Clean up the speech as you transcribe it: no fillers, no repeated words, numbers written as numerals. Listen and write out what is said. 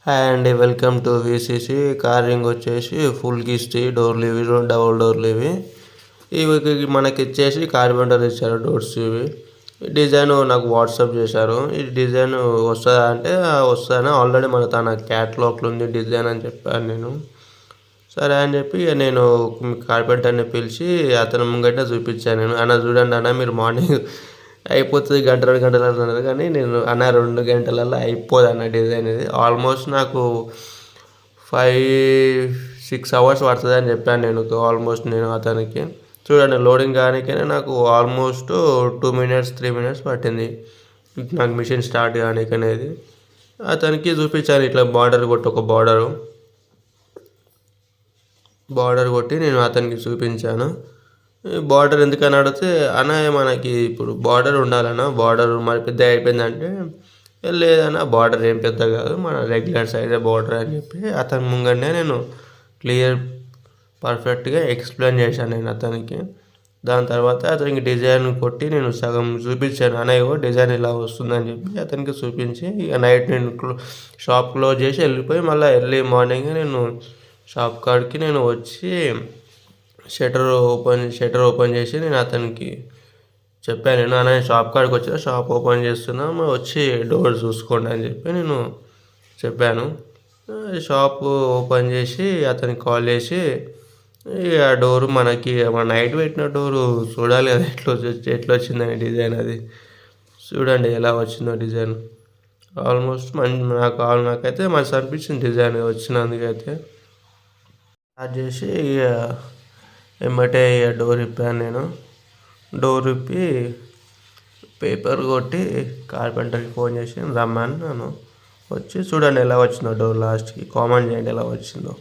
Hi అండి, welcome to VCC. Corning వచ్చేసి full కిస్తి డోర్లు ఇవి డబుల్ డోర్లు ఇవి మనకి ఇచ్చేసి కార్పెంటర్ ఇచ్చారు డోర్స్ ఇవి. డిజైన్ నాకు వాట్సాప్ చేశారు. ఈ డిజైన్ వస్తుందా అంటే వస్తుందని ఆల్రెడీ మన తన క్యాటలాగ్లో ఉంది డిజైన్ అని చెప్పాను నేను. సరే అని చెప్పి నేను కార్పెంటర్ని పిలిచి అతను ముంగట చూపించాను. నేను అన్న చూడండి అన్న, మీరు మార్నింగ్ అయిపోతుంది గంట 2 గంటలు అన్నారు, కానీ నేను అన్న 2 గంటలలో అయిపోదు అన్న డిజైన్ ఇది. ఆల్మోస్ట్ నాకు 5-6 అవర్స్ పడుతుంది అని చెప్పాను నేను. ఆల్మోస్ట్ నేను అతనికి చూడండి లోడింగ్ కానికైనా నాకు ఆల్మోస్ట్ 2 మినిట్స్ 3 మినిట్స్ పట్టింది నాకు మిషన్ స్టార్ట్ కానికనేది. అతనికి చూపించాను ఇట్లా బార్డర్ కొట్టి ఒక బార్డర్ కొట్టి నేను అతనికి చూపించాను. బార్డర్ ఎందుకని అడిగితే అన్న మనకి ఇప్పుడు బార్డర్ ఉండాలన్న, బార్డర్ మరి పెద్ద అయిపోయిందంటే లేదన్న బార్డర్ ఏం పెద్ద కాదు, మన రెగ్యులర్ సైజే బార్డర్ అని చెప్పి అతని ముంగనే నేను క్లియర్ పర్ఫెక్ట్గా ఎక్స్ప్లెయిన్ చేశాను నేను అతనికి. దాని తర్వాత అతనికి డిజైన్ కొట్టి నేను సగం చూపించాను. అన్నయ్యో డిజైన్ ఇలా వస్తుందని చెప్పి అతనికి చూపించి ఇక నైట్ నేను షాప్ క్లోజ్ చేసి వెళ్ళిపోయి మళ్ళీ ఎర్లీ మార్నింగ్ నేను షాప్ కాడికి నేను వచ్చి షటర్ ఓపెన్ చేసి నేను అతనికి చెప్పాను. నేను అన్న షాప్ కాడికి వచ్చిన షాప్ ఓపెన్ చేస్తున్నా, వచ్చి డోర్ చూసుకోండి అని చెప్పి నేను చెప్పాను. షాప్ ఓపెన్ చేసి అతనికి కాల్ చేసి ఆ డోరు మనకి మన నైట్ పెట్టిన డోరు చూడాలి కదా ఎట్లా వచ్చిందని డిజైన్. అది చూడండి ఎలా వచ్చిందో డిజైన్. ఆల్మోస్ట్ నాకైతే మంచి అనిపించింది డిజైన్ వచ్చినందుకైతే. స్టార్ట్ చేసి వెంబటే డోర్ ఇప్పాను నేను. డోర్ ఇప్పి పేపర్ కొట్టి కార్పెంటర్కి ఫోన్ చేసి రమ్మని వచ్చి చూడండి ఎలా వచ్చిందో డోర్. లాస్ట్కి కామెంట్ చేయండి ఎలా వచ్చిందో.